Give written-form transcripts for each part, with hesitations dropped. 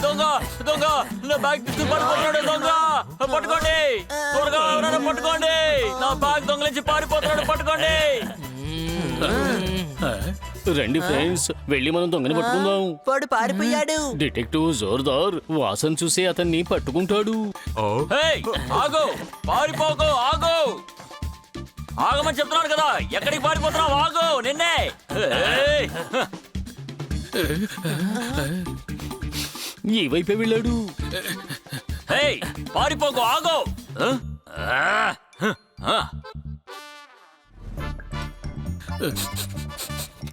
దొంగ దొంగ నా బ్యాగ్ తీసుకుని పారిపోతున్నాడు. దొంగ పట్టుకోండి, త్వరగా ఎవరైనా పట్టుకోండి. నా బ్యాగ్ దొంగలించి పారిపోతున్నాడు, పట్టుకోండి. రండి ఫ్రెండ్స్, వెళ్ళి మనం దొంగని పట్టుకుందాం. వాడు పారిపోయాడు. డిటెక్టివ్ జోర్దార్ వాసన చూసి అతన్ని పట్టుకుంటాడు. ఆగు, పారిపోకు, ఆగు. ఆగమని చెప్తున్నాను కదా, ఎక్కడికి పారిపోతున్నావు? ఆగు, నిన్నే. ఈ వైపే వెళ్ళాడు. పారిపోకు, ఆగు.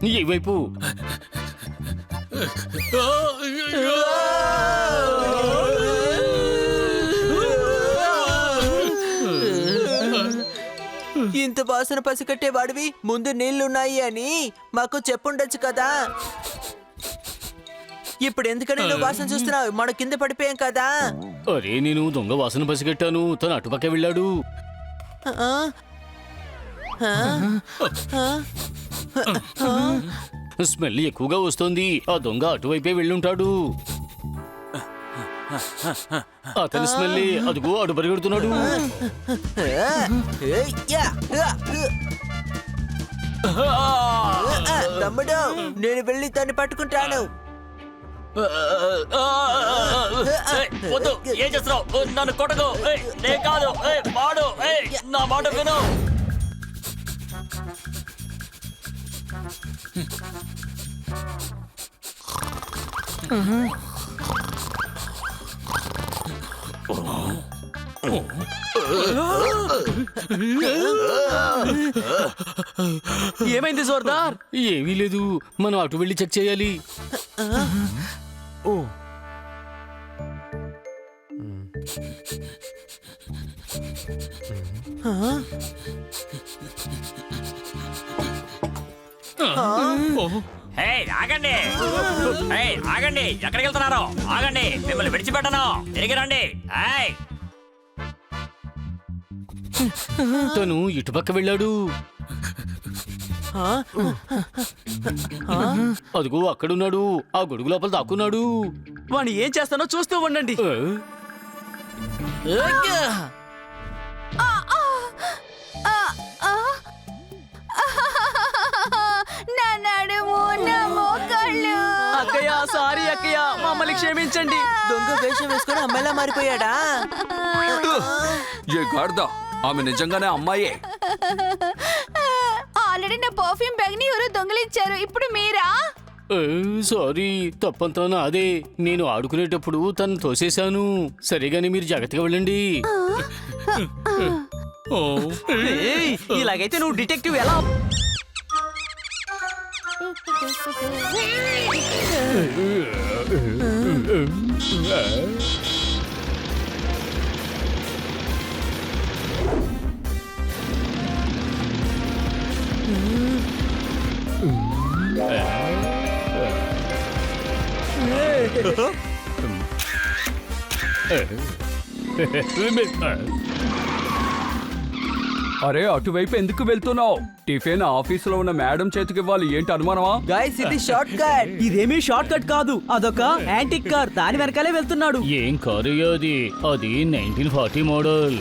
ఈ వైపు. ఇంత వాసన పసికట్టే వాడివి, ముందు నీళ్లున్నాయి అని మాకు చెప్పుండొచ్చు కదా. ఇప్పుడు ఎందుకని నువ్వు వాసన చూస్తున్నావు? మన కింద పడిపోయాం కదా. అరే, నేను దొంగ వాసన పసిగట్టాను, తను అటుపక్కే వెళ్ళాడు. స్మెల్ ఎక్కువగా వస్తోంది. ఆ దొంగ అటువైపే వెళ్ళుంటాడు. అతని స్మెల్ అదుగో అటు పరిగెడుతున్నాడు. తమ్ముడు, నేను వెళ్ళి తను పట్టుకుంటాను. వద్దు, ఏం చేస్తున్నావు? నన్ను కొట్టకు. నే కాదు, వాడు. నా మాట విను. ఏమైంది జోర్దార్? ఏమీ లేదు, మనం అటు వెళ్ళి చెక్ చేయాలి. ఆగండి, ఆగండి, ఎక్కడికి వెళ్తున్నారు? ఆగండి, మిమ్మల్ని విడిచిపెట్టను. తిరిగి రండి. తను ఇటుపక్క వెళ్ళాడు. అదిగో అక్కడున్నాడు, ఆ గొడుగు లోపల దాక్కున్నాడు. వాణ్ణి ఏం చేస్తానో చూస్తూ ఉండండి. అక్కయ్య, సారీ అక్కయ్య, మమ్మల్ని క్షమించండి. దొంగ వేషం వేసుకొని అమ్మాయిలా మారిపోయాడా? ఏ గాడిద, ఆమె నిజంగానే అమ్మాయే. ఆల్రెడీ నా పర్ఫ్యూమ్ బ్యాగ్ ని ఎవరో దొంగిలించారు. ఇప్పుడు మీరా? సారీ, తప్పంతా నాదే. నేను ఆడుకునేటప్పుడు తను తోసేశాను. సరేగాని మీరు జాగ్రత్తగా వెళ్ళండి. ఇలాగైతే నువ్వు డిటెక్టివ్ ఎలా? అరే, అటువైపు ఎందుకు వెళ్తున్నావు? టిఫిన్ ఆఫీసులో ఉన్న మేడం చేతికి ఇవ్వాలి. ఏంటి అనుమానమా? గైస్, ఇది షార్ట్ కట్. ఇదేమీ షార్ట్ కట్ కాదు, అదొక యాంటిక్ కార్. దాని వెనకాలే వెళ్తున్నాడు. ఏం కారు అది? అది 1940 మోడల్.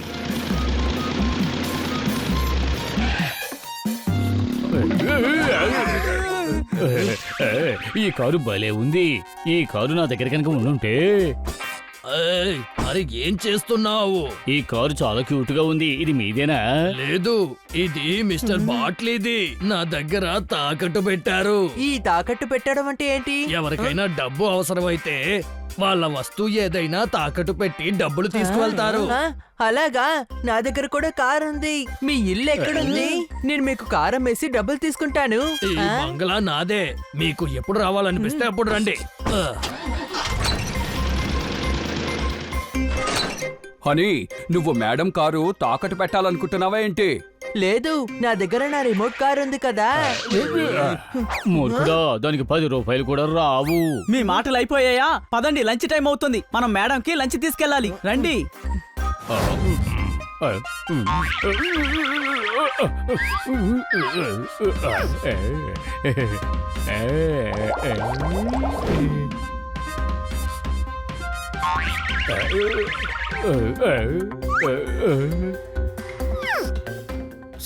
ఈ కారు భలే ఉంది. ఈ కారు నా దగ్గర కనుక ఉండుంటే. మరి ఏం చేస్తున్నావు? ఈ కారు చాలా క్యూట్ గా ఉంది. ఇది మీదేనా? లేదు, ఇది మిస్టర్ బాట్లీది. నా దగ్గర తాకట్టు పెట్టారు. ఈ తాకట్టు పెట్టడం అంటే ఏంటి? ఎవరికైనా డబ్బు అవసరమైతే వాళ్ళ వస్తువు ఏదైనా తాకట్టు పెట్టి డబ్బులు తీసుకువెళ్తారు. అలాగా? నా దగ్గర కూడా కార్ ఉంది. మీ ఇల్లు ఎక్కడుంది? నేను మీకు కార్ అమ్మేసి డబ్బులు తీసుకుంటాను. ఈ బంగ్లా నాదే. మీకు ఎప్పుడు రావాలనిపిస్తే అప్పుడు రండి. హనీ, నువ్వు మేడం కారు తాకట్టు పెట్టాలనుకుంటున్నావా ఏంటి? లేదు, నా దగ్గర నా రిమోట్ కార్ ఉంది కదా. మూర్ఖుడా, దానికి 10 రూపాయలు కూడా రావు. మీ మాటలు అయిపోయాయా? పదండి, లంచ్ టైం అవుతుంది. మనం మేడం కి లంచ్ తీసుకెళ్ళాలి. రండి.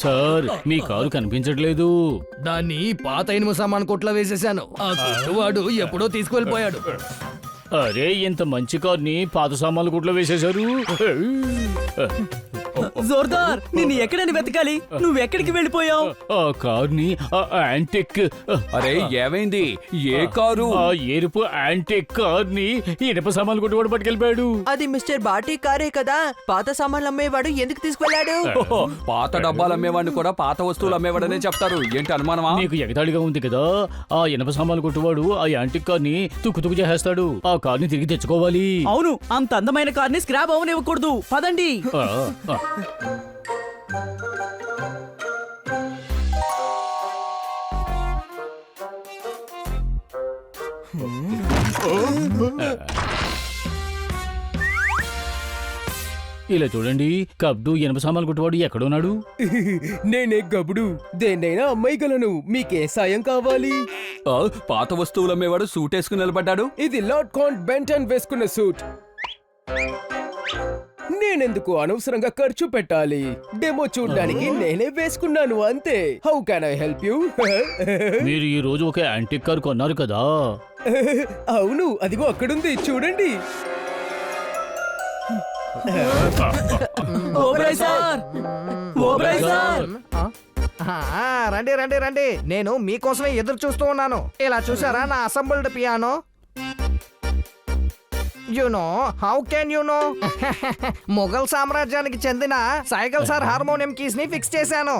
సార్ మీ కారు కనిపించట్లేదు. దాన్ని పాత ఇనుము సామాన్ కొట్లో వేసేసాను. ఆ కొట్టువాడు ఎప్పుడో తీసుకువెళ్ళిపోయాడు. అరే, ఇంత మంచి కార్ని పాత సామాన్లు గుట్లో వేసేశారు. జోర్దార్ నిన్ను ఎక్కడని వెతకాలి? నువ్వు ఎక్కడికి వెళ్ళిపోయావు? ఆ కార్ని ఆ యాంటిక్ అరే ఏమైంది? ఏ కారు? ఆ ఎరుపు యాంటిక్ కార్ని ఇనప సామాన్లు కొట్టువాడు పట్టుకెళ్ళిపోయాడు. అది మిస్టర్ బాటీ కారే కదా, పాత సామాన్లు అమ్మేవాడు ఎందుకు తీసుకువెళ్ళాడు? ఓహో, పాత డబ్బాలు అమ్మేవాడిని కూడా పాత వస్తువులు అమ్మేవాడనే చెప్తారు. ఏంటి అనుమానమా? నీకు ఎగతాళిగా ఉంది కదా. ఆ ఇనప సామాన్లు కొట్టువాడు ఆ యాంటిక్ కార్ని తుక్కు చేసేస్తాడు. ఆ కార్ని తిరిగి తెచ్చుకోవాలి. అవును, అంత అందమైన కార్ని స్క్రాప్ అవనివ్వకూడదు. పదండి. ఆ, ఆ. ఇలా చూడండి, కబ్దు ఇనప సామాన్లు కొట్టువాడు ఎక్కడున్నాడు? నేనే గబుడు, దేన్నైనా అమ్మాయిగలను. మీకే సాయం కావాలి? ఆ, పాత వస్తువులు అమ్మేవాడు సూట్ వేసుకుని నిలబడ్డాడు. ఇది లార్డ్ కాంట్ బెంటన్ వేసుకున్న సూట్. నేనెందుకు అనవసరంగా ఖర్చు పెట్టాలి? డెమో చూడ్డానికి నేనే వేసుకున్నాను అంతే. How can I help you? మీరు ఈ రోజు ఒక యాంటిక్ కార్ కొన్నారు కదా. అవును, అదిగో అక్కడుంది చూడండి. Oberoi sir, Oberoi sir. రండి రండి రండి, నేను మీకోసమే ఎదురు చూస్తూ ఉన్నాను. ఇలా చూసారా నా assembled piano? You know how can you know? Mughal సామ్రాజ్యానికి చెందిన సైకిల్ సార్ హార్మోనియం కీస్ ని ఫిక్స్ చేశాను.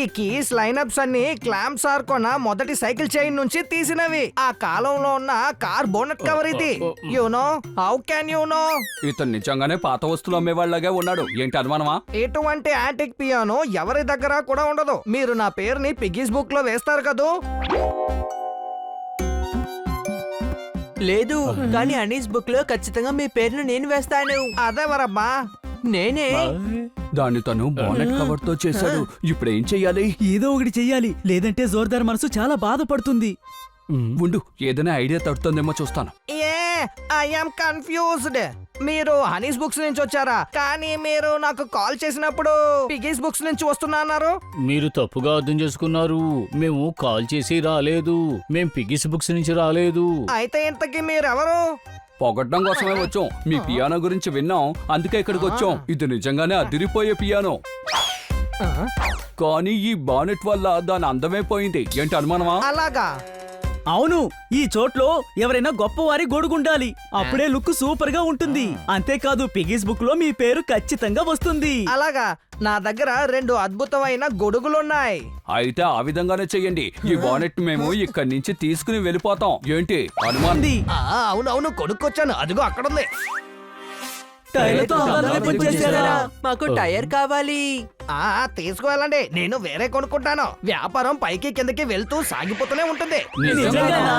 ఈ కీస్ లైనప్స్ అన్ని క్లాంప్ సార్ కొన్న మొదటి సైకిల్ చైన్ నుంచి తీసినవి. ఆ కాలంలో ఉన్న కార్ బోనట్ కవర్ ఇది. You know how can you know? ఇతను నిజంగానే పాత వస్తువులు అమ్మేవాళ్ళగా ఉన్నాడు. ఏంటి అనుమానమా? ఎటువంటి యాంటిక్ పియానో ఎవరి దగ్గర కూడా ఉండదు. మీరు నా పేరుని పిగ్గీస్ బుక్ లో వేస్తారు కదూ? లేదు, కానీ అనీస్ బుక్ లో ఖచ్చితంగా మీ పేరును నేను వేస్తాను. అదేవరబ్బా, నేనే. దాన్ని తను బానెట్ కవర్ తో చేశాడు. ఇప్పుడు ఏం చెయ్యాలి? ఏదో ఒకటి చెయ్యాలి, లేదంటే జోర్దార్ మనసు చాలా బాధపడుతుంది. ఉండు, ఏదైనా ఐడియా తడుతుందేమో చూస్తాను. I'm confused. మీరు హనీస్ బుక్స్ నుంచి వచ్చారా? కానీ మీరు నాకు కాల్ చేసినప్పుడు పిగ్గీస్ బుక్స్ నుంచి వస్తున్నా అన్నారు. మీరు తప్పుగా అర్థం చేసుకున్నారు. మేము కాల్ చేసి రాలేదు. మేం పిగిస్ బుక్స్ నుంచి రాలేదు. అయితే ఇంతకీ మీరెవరు? పొగడ్డం కోసమే వచ్చాం. మీ పియానో గురించి విన్నాం, అందుకే ఇక్కడికి వచ్చాం. ఇది నిజంగానే అదిరిపోయే పియానో, కానీ ఈ బానెట్ వల్ల దాని అందమే పోయింది. ఏంటి అనుమానమా? అలాగా? అవును, ఈ చోట్లో ఎవరైనా గొప్పవారి గొడుగుండాలి. అప్పుడే లుక్ సూపర్ గా ఉంటుంది. అంతేకాదు, పిగ్గీస్ బుక్ లో మీ పేరు ఖచ్చితంగా వస్తుంది. అలాగా? నా దగ్గర 2 అద్భుతమైన గొడుగులున్నాయి. అయితే ఆ విధంగానే చెయ్యండి. ఈ బానెట్ మేము ఇక్కడి నుంచి తీసుకుని వెళ్ళిపోతాం. ఏంటి అనుమానం? అవునవును, కొనుక్కొచ్చాను. అదిగో అక్కడుంది. టైర్లతో అందరినీ పనిచేశారా? మాకు టైర్ కావాలి. తీసుకువెళ్ళండి, నేను వేరే కొనుక్కుంటాను. వ్యాపారం పైకి కిందకి వెళ్తూ సాగిపోతూనే ఉంటుంది. నిజంగానా?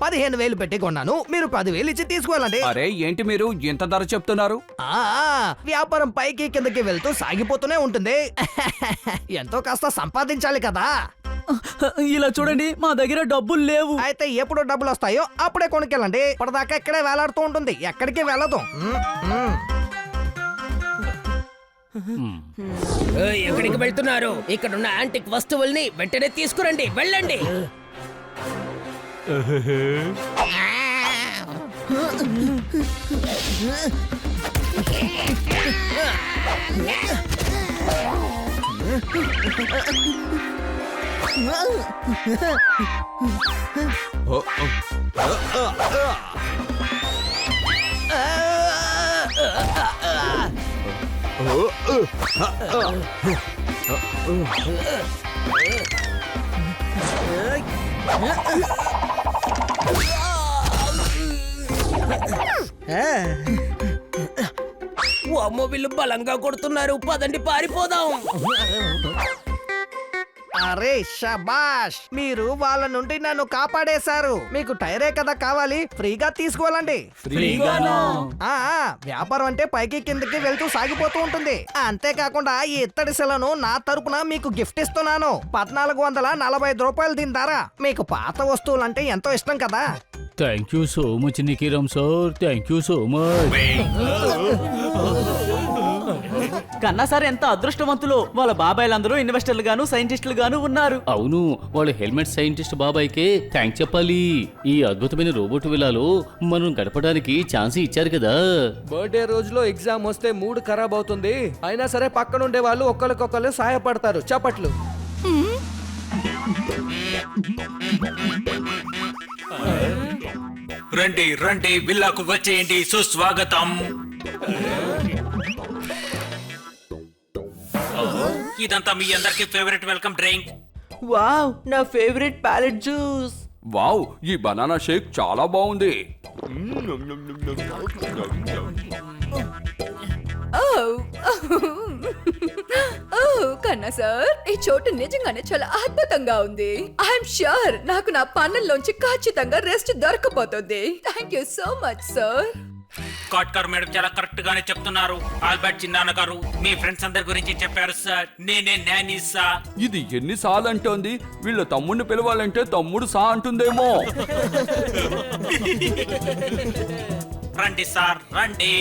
15,000 పెట్టి కొన్నాను, మీరు 10,000 ఇచ్చి తీసుకువెళ్ళండి. అరే ఏంటి మీరు ఇంత ధర చెప్తున్నారు? వ్యాపారం పైకి కిందకి వెళ్తూ సాగిపోతూనే ఉంటుంది. ఎంతో కాస్త సంపాదించాలి కదా. ఇలా చూడండి, మా దగ్గర డబ్బులు లేవు. అయితే ఎప్పుడు డబ్బులు వస్తాయో అప్పుడే కొనుక్కెళ్ళండి. ఇప్పటిదాకా ఇక్కడే వేలాడుతూ ఉంటుంది, ఎక్కడికి వెళ్ళదు. ఎక్కడికి వెళ్తున్నారు? ఇక్కడున్న యాంటిక్ వస్తువుల్ని వెంటనే తీసుకురండి. వెళ్ళండి. అమ్మో, వీళ్ళు బలంగా కొడుతున్నారు. పదండి, పారిపోదాం. అరే షబాష్, మీరు వాళ్ళ నుండి నన్ను కాపాడేశారు. మీకు టైరే కదా కావాలి, ఫ్రీగా తీసుకువెళ్ళండి. ఆ, వ్యాపారం అంటే పైకి కిందకి వెళ్తూ సాగిపోతూ ఉంటుంది. అంతేకాకుండా ఈ ఇత్తడి శిలను నా తరపున మీకు గిఫ్ట్ ఇస్తున్నాను. 1445 రూపాయలు దీని ధర. మీకు పాత వస్తువులంటే ఎంతో ఇష్టం కదా. Thank you so much Nikhiram sir, thank you so much. Kanna sir ఎంత అదృష్టవంతులు. వాళ్ళ బాబాయ్లందరూ ఇన్వెస్టర్లు గాను సైంటిస్టులు గాను ఉన్నారు. అవును, వాళ్ళ హెల్మెట్ సైంటిస్ట్ బాబాయ్కే థ్యాంక్స్ చెప్పాలి. ఈ అద్భుతమైన రోబోట్ విలాలో మనం గడపడానికి ఛాన్స్ ఇచ్చారు కదా. బర్త్డే రోజులో ఎగ్జామ్ వస్తే మూడ్ ఖరాబ్ అవుతుంది, అయినా సరే పక్కనుండే వాళ్ళు ఒకరికొకరు సహాయపడతారు. చప్పట్లు. రండి రండి, విల్లాకు వచ్చేయండి, సుస్వాగతం. ఇదంతా మీ అందరికి ఫేవరెట్ వెల్కమ్ డ్రింక్. వావ్, నా ఫేవరెట్ ప్యాలెట్ జ్యూస్. వావ్, ఈ బనానా షేక్ చాలా బాగుంది. కన్నా సార్, ఈ చోటు నిజంగానే చాలా అద్భుతంగా ఉంది. ఐఎమ్ ష్యూర్ నాకు నా పనుల్లోంచి ఖచ్చితంగా రెస్ట్ దొరకపోతుంది. Thank you so much sir. Katkar madam చాలా కరెక్ట్ గానే చెప్తున్నారు. ఆల్బర్ట్ చిన్నాన్న గారు మీ ఫ్రెండ్స్ అందరి గురించి చెప్పారు సార్. నేనే నాని సార్. ఇది ఎన్నిసార్లు అంటోంది? వీళ్ళ తమ్ముడిని పిలవాలంటే తమ్ముడు సా అంటుందేమో. రండి సార్ రండి.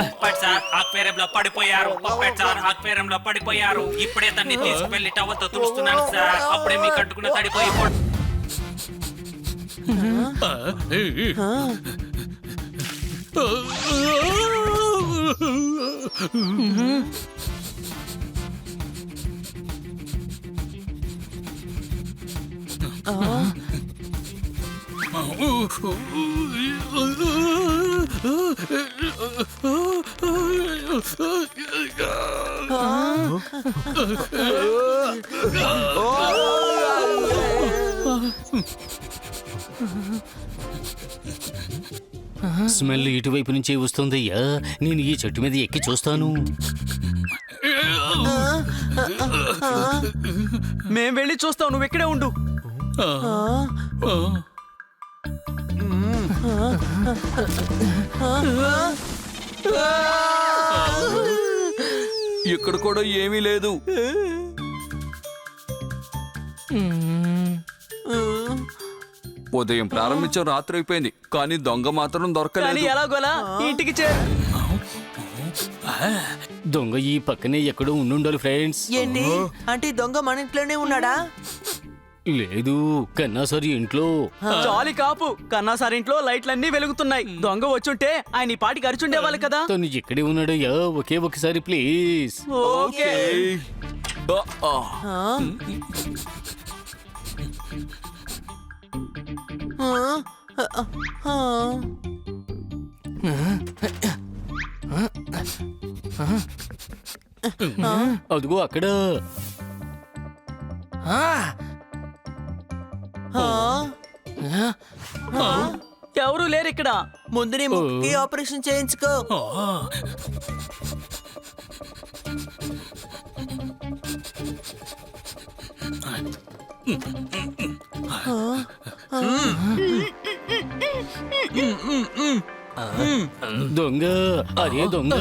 పప్పట్ సార్ ఆక్వేరియంలో పడిపోయారు. పప్పట్ సార్ ఆక్వేరియంలో పడిపోయారు. ఇప్పుడే తన్ని తీసుకువెళ్లి టవల్తో తుడుస్తున్నాను సార్. అప్పుడే మీ కట్టుకున్న తడిపోయి స్మెల్ ఇటువైపు నుంచే వస్తుందయ్యా. నేను ఈ చెట్టు మీద ఎక్కి చూస్తాను. మేం వెళ్ళి చూస్తాం, నువ్వు ఇక్కడే ఉండు. ఇక్కడ కూడా ఏమీ లేదు. ఉదయం ప్రారంభించాం, రాత్రి అయిపోయింది, కానీ దొంగ మాత్రం కానీ దొరకలేదు. ఎలాగోలా ఇంటికి చేరు. దొంగ ఈ పక్కనే ఎక్కడో ఉండుండాలి ఫ్రెండ్స్. ఏంటి అంటే దొంగ మన ఇంట్లోనే ఉన్నాడా? లేదు, కన్నా సార్ ఇంట్లో. చాలి కాపు. కన్నా సార్ ఇంట్లో లైట్లన్నీ వెలుగుతున్నాయి. దొంగ వచ్చుంటే ఆయన ఈ పాటికి అరిచుండేవాళ్ళు కదా. తను ఇక్కడే ఉన్నాడయ్యా, ఒకే ఒకసారి ప్లీజ్. ఓకే. అదిగో అక్కడ. ఎవరు లేరు ఇక్కడ. ముందు నీ ముక్కి ఆపరేషన్ చేయించుకో. దొంగ, అరే దొంగ.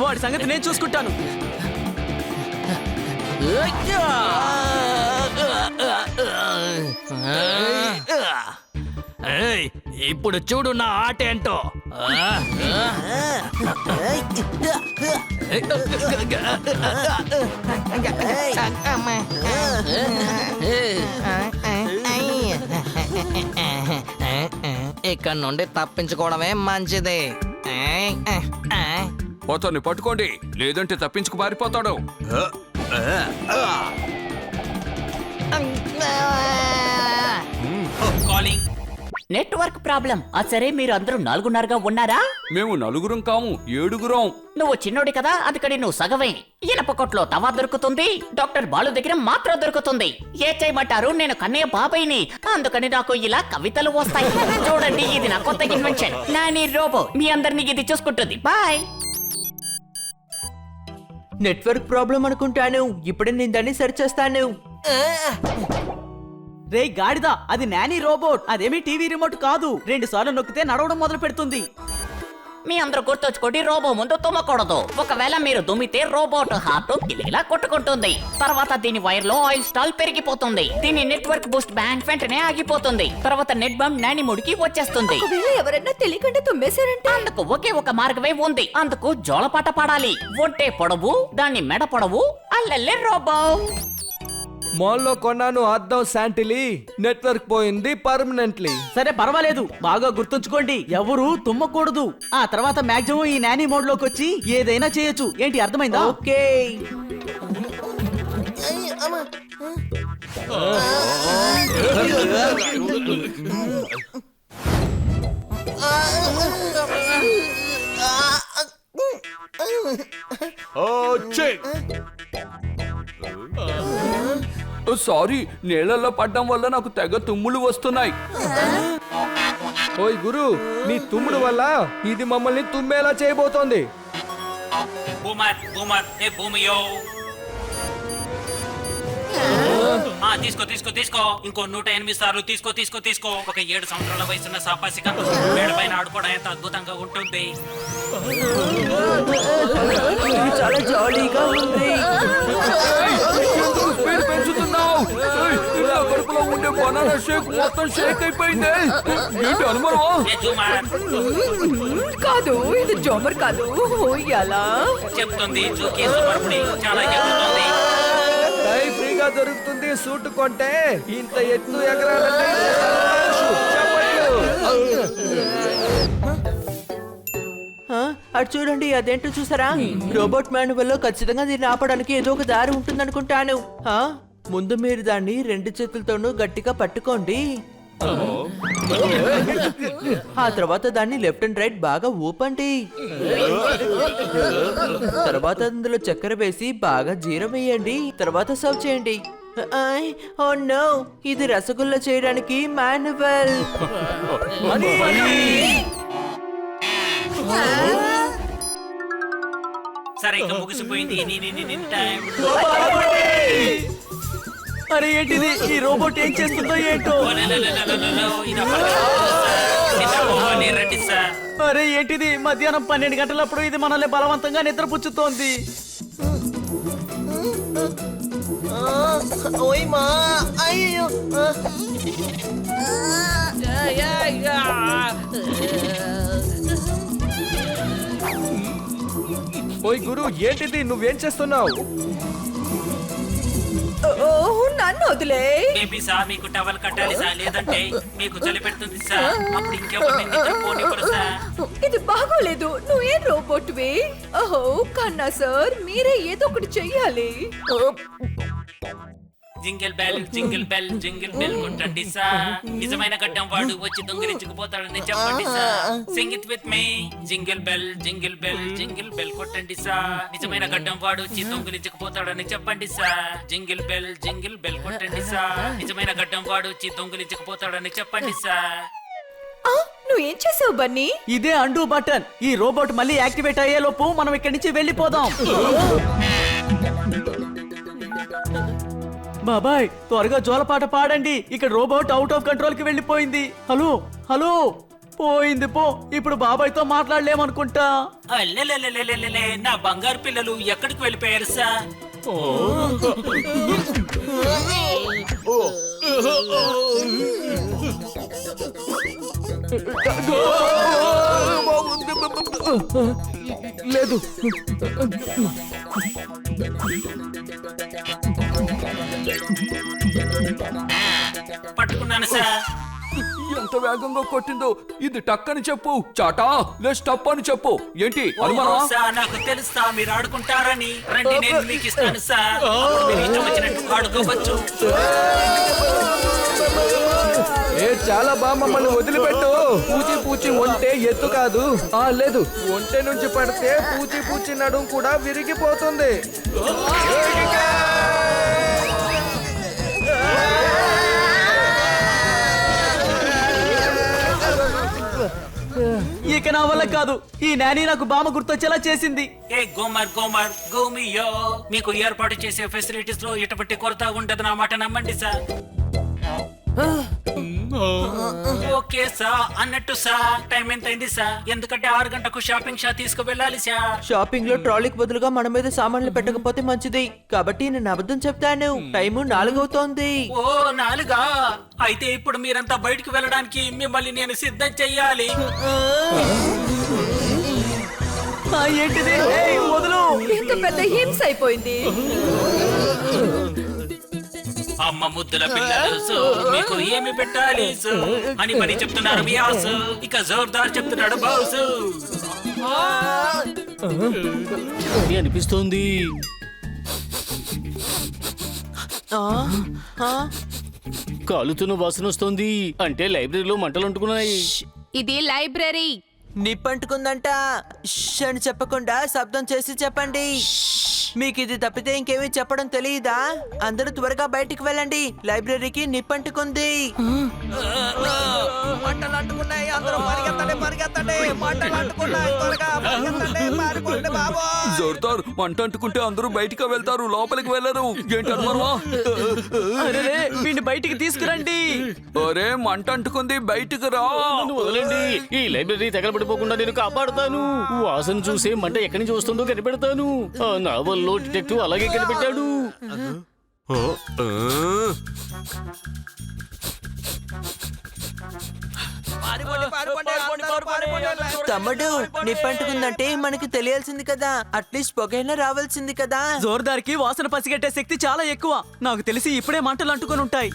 వాడి సంగతి నేను చూసుకుంటాను. ఇప్పుడు చూడు నా ఆట ఏంటో. ఇక్కడ నుండి తప్పించుకోవడమే మంచిది. అతన్ని పట్టుకోండి, లేదంటే తప్పించుకు పారిపోతాడు. కాలింగ్. Network problem. సరే మీరు అందరూ 4:30గా ఉన్నారా? మేము 4 కాము 7. నువ్వు చిన్నోడి కదా, అందుకని నువ్వు సగమే. ఇనప కొట్లో తవా దొరుకుతుంది, డాక్టర్ బాలు దగ్గర మాత్రం దొరుకుతుంది. ఏ చేయమంటారు? నేను కన్నయ్య బాబాయిని, అందుకని నాకు ఇలా కవితలు వస్తాయి. చూడండి, ఇది నా కొత్త ఇన్వెన్షన్. నాని రోబో మీ అందరినీ ఇది చూసుకుంటుంది. బాయ్. నెట్వర్క్ ప్రాబ్లం అనుకుంటాను. ఇప్పుడే నేను దాన్ని సెర్చ్ చేస్తాను. రే గాడిదా, అది నానీ రోబోట్, అదేమీ టీవీ రిమోట్ కాదు. 2 సార్లు నొక్కితే నడవడం మొదలు పెడుతుంది. మీ అందరూ గుర్తొచ్చుకోండి, రోబో ముందు తుమ్మకూడదు. ఒకవేళ మీరు దుమ్మితే రోబోట్ హార్ట్ కిలికిలా కొట్టుకుంటుంది. తర్వాత దీని వైర్ లో ఆయిల్ స్టాల్ పెరిగిపోతుంది. దీని నెట్వర్క్ బూస్ట్ బ్యాంక్ వెంటనే ఆగిపోతుంది. తర్వాత నెట్ బంప్ నాని ముడికి వచ్చేస్తుంది. ఒకవేళ ఎవరైనా తెలియకుండా తుమ్మేశారంటే అందుకు ఒకే ఒక మార్గమే ఉంది. అందుకు జోలపాట పాడాలి. ఒంటే పొడవు, దాన్ని మెడ పొడవు, అల్లెల్లే రోబో. మాల్లో కొన్నాను అద్దం శాంటిలీ, నెట్వర్క్ పోయింది పర్మనెంట్లీ. సరే పర్వాలేదు, బాగా గుర్తుంచుకోండి, ఎవరు తుమ్మకూడదు. ఆ తర్వాత మాక్సిమం ఈ నానీ మోడ్ లోకి వచ్చి ఏదైనా చేయొచ్చు. ఏంటి అర్థమైందా? ఓకే. సారీ, నీళ్ళల్లో పడ్డం వల్ల నాకు తెగ తుమ్ములు వస్తున్నాయి. ఓయ్ గురు, నీ తుమ్ముడు వల్ల ఇది మమ్మల్ని తుమ్మేలా చేయబోతోంది. బూమర్ బూమర్ ఏ భూమియో. తీసుకో తీసుకో తీసుకో, ఇంకో 108 సార్లు తీసుకో తీసుకో తీసుకో. ఒక 7 సంవత్సరాల వయసున్న సాపాసిక మేడ పైన ఆడుకోవడం ఎంత అద్భుతంగా ఉంటుంది. ఇది చాలా జాలీగా ఉంది. ఎందుకు స్పీడ్ పెంచుతున్నావు? నా కడుపులో ఉండే బనానా షేక్ మొత్తం షేక్ అయిపోయింది. ఏంటి అనుమానమా? ఏ జూమర్ కాదు, ఇది జోమర్ కాదు, ఎలా చెప్తుంది జోకి సుమర్పుడి చాలా ఎగురుతుంది. టై ఫ్రీగా దొరుకుతుంది సూట్ కొంటే. ఇంత ఎత్తు ఎగరాలంటే అటు చూడండి, అదేంటో చూసారా? రోబోట్ మాన్యువల్ లో ఖచ్చితంగా దీన్ని ఆపడానికి ఏదో ఒక దారి ఉంటుందనుకుంటాను. ముందు మీరు దాన్ని 2 చేతులతోనూ గట్టిగా పట్టుకోండి. ఆ తర్వాత దాన్ని లెఫ్ట్ అండ్ రైట్ బాగా ఊపండి. తర్వాత అందులో చక్కెర వేసి బాగా జీరం వేయండి. తర్వాత సర్వ్ చేయండి. ఓ నో, ఇది రసగుల్లా చేయడానికి మాన్యువల్. సరే, ఇక ముగిసిపోయింది నీ టైం. అరే ఏంటిది, ఈ రోబోట్ ఏం చేస్తుందో ఏంటో. రండి సార్. అరే ఏంటిది, మధ్యాహ్నం 12 గంటలప్పుడు ఇది మనల్ని బలవంతంగా నిద్రపుచ్చుతోంది. ఓయ్ గురు, ఏంటిది, నువ్వేం చేస్తున్నావు? నన్ను వదిలే. బేబీ సార్, మీకు టవల్ కట్టాలి సార్, లేదంటే మీకు చలి పెడుతుంది సార్. అప్పుడు ఇంకెవరిని నిద్రపోనివ్వరు సార్. ఇది బాగోలేదు. నువ్వేం రోబోట్వి? ఓహో కన్నా సార్, మీరే ఏదో ఒకటి చెయ్యాలి. Jingle bell jingle bell jingle bell కొట్టండి సార్. నిజమైన గడ్డం వాడు వచ్చి దొంగిలించుకుపోతాడని చెప్పండి sir. Sing it with me. Jingle bell jingle bell jingle bell కొట్టండి సార్. నిజమైన గడ్డం వాడు వచ్చి దొంగిలించుకుపోతాడని చెప్పండి sir. Jingle bell jingle bell కొట్టండి సార్. నిజమైన గడ్డం వాడు వచ్చి దొంగిలించుకుపోతాడని చెప్పండి సార్. నువ్వేం చేసావు బన్నీ? ఇదే అండు బటన్. ఈ రోబోట్ మళ్ళీ యాక్టివేట్ అయ్యే లోపు మనం ఇక్కడి నుంచి వెళ్ళిపోదాం. బాబాయ్, త్వరగా జోలపాట పాడండి. ఇక్కడ రోబోట్ అవుట్ ఆఫ్ కంట్రోల్ కి వెళ్ళిపోయింది. హలో హలో, పోయింది పో. ఇప్పుడు బాబాయ్ తో మాట్లాడలేమనుకుంటా. నా బంగారు పిల్లలు ఎక్కడికి వెళ్ళిపోయారు సార్? లేదు. పట్టుకున్నాను సార్. ఎంత వేగంగా కొట్టిందో. ఇది టక్ అని చెప్పు, చాటా లే స్టప్ అని చెప్పు. ఏంటి అనుమానమా? సార్, నాకు తెలుసా మీరు ఆడుకుంటారని. రండి, నేను మీకు ఇస్తాను సార్. మీరు ఇష్టం వచ్చినట్టు ఆడుకోవచ్చు. చాలా బాగా మమ్మల్ని వదిలిపెట్టు. పూచి పూచి ఒంటే ఎత్తు కాదు. లేదు, ఒంటె నుంచి పడితే పూచి పూచి నడుం కూడా విరిగిపోతుంది. ఇక నా వల్ల కాదు. ఈ నాని నాకు బామ్మ గుర్తొచ్చేలా చేసింది. ఏ గోమర్ గోమర్ గోమియో, మీకు ఏర్పాటు చేసే ఫెసిలిటీస్ లో ఎటువంటి కొరత ఉండదు నా మాట నమ్మండి సార్. ఓకే సార్, అన్నట్టు సార్ టైం ఎంత అయింది సార్? ఎందుకంటే 6 గంటకు షాపింగ్ షా తీసుకు వెళ్ళాలి సార్. షాపింగ్ లో ట్రాలీకి బదులుగా మన మీద సామాన్లు పెట్టకపోతే మంచిది. కాబట్టి నేను అబద్ధం చెప్తాను. టైము 4 అవుతోంది. ఓ 4గా? అయితే ఇప్పుడు మీరంతా బయటికి వెళ్ళడానికి మిమ్మల్ని నేను సిద్ధం చెయ్యాలి. ఏంటిది? ఏయ్, వదులు. ఇంత పెద్ద హింస అయిపోయింది. అమ్మ ముద్దుల పిల్లలు సో మీకు ఏమి పెట్టాలి సో అని మరి చెప్తున్నారు వ్యాస్. ఇక జోర్దార్ చెప్తున్నాడు బాసు. అని అనిపిస్తోంది. ఆ, ఆ, కాలుతున్న వాసన వస్తోంది. అంటే లైబ్రరీలో మంటలు అంటుకున్నాయి. ఇది లైబ్రరీ. నిప్పంటుకుందంట. ష్ అని చెప్పకుండా శబ్దం చేసి చెప్పండి. మీకు ఇది తప్పితే ఇంకేమీ చెప్పడం తెలియదా? అందరూ త్వరగా బయటికి వెళ్ళండి. లైబ్రరీకి నిప్పంటుకుంది. మంటలు అంటుకున్నాయి. అందరూ పరిగెత్తండి, పరిగెత్తండి. మంటలు అంటుకున్నాయి. త్వరగా పరిగెత్తండి, పారిపోండి బాబు. జోర్దార్, మంట అంటుకుంటే అందరూ బయటికి వెళ్తారు, లోపలికి వెళ్ళరు. ఏంటి అనుమానమా? అరే, వీడిని బయటికి తీసుకురండి. ఒరే, మంట అంటుకుంది, బయటికి రా. నన్ను వదలండి. ఈ లైబ్రరీ తగలబడిపోకుండా నేను కాపాడుతాను. వాసన చూసే మంట ఎక్కడి నుంచి వస్తుందో కనిపెడతాను. ఆ నావల్లో డిటెక్టివ్ అలాగే కనిపెట్టాడు. తమ్ముడు, నిప్పంటుకుందంటే మనకి తెలియాల్సింది కదా. అట్లీస్ట్ పొగైనా రావాల్సింది కదా. జోర్దార్కి వాసన పసిగట్టే శక్తి చాలా ఎక్కువ. నాకు తెలిసి ఇప్పుడే మంటలు అంటుకొని ఉంటాయి.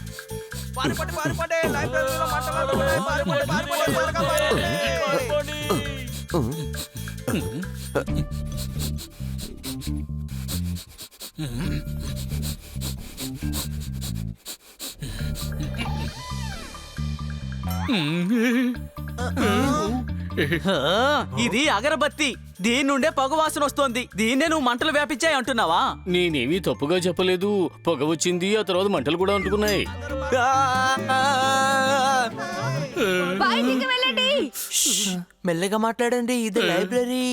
పారిపోండి, పారిపోండి. లైబ్రరీలో మంటలు అంటుకున్నాయి. పారిపోండి, పారిపోండి. త్వరగా పారిపోండి. ఇది అగరబత్తి. దీని నుండే పొగ వాసన వస్తోంది. దీన్నే నువ్వు మంటలు వ్యాపించాయి అంటున్నావా? నేనేమీ తప్పుగా చెప్పలేదు. పొగ వచ్చింది, ఆ తర్వాత మంటలు కూడా అంటుకున్నాయి. బయటికి వెళ్ళండి. మెల్లగా మాట్లాడండి. ఇది లైబ్రరీ.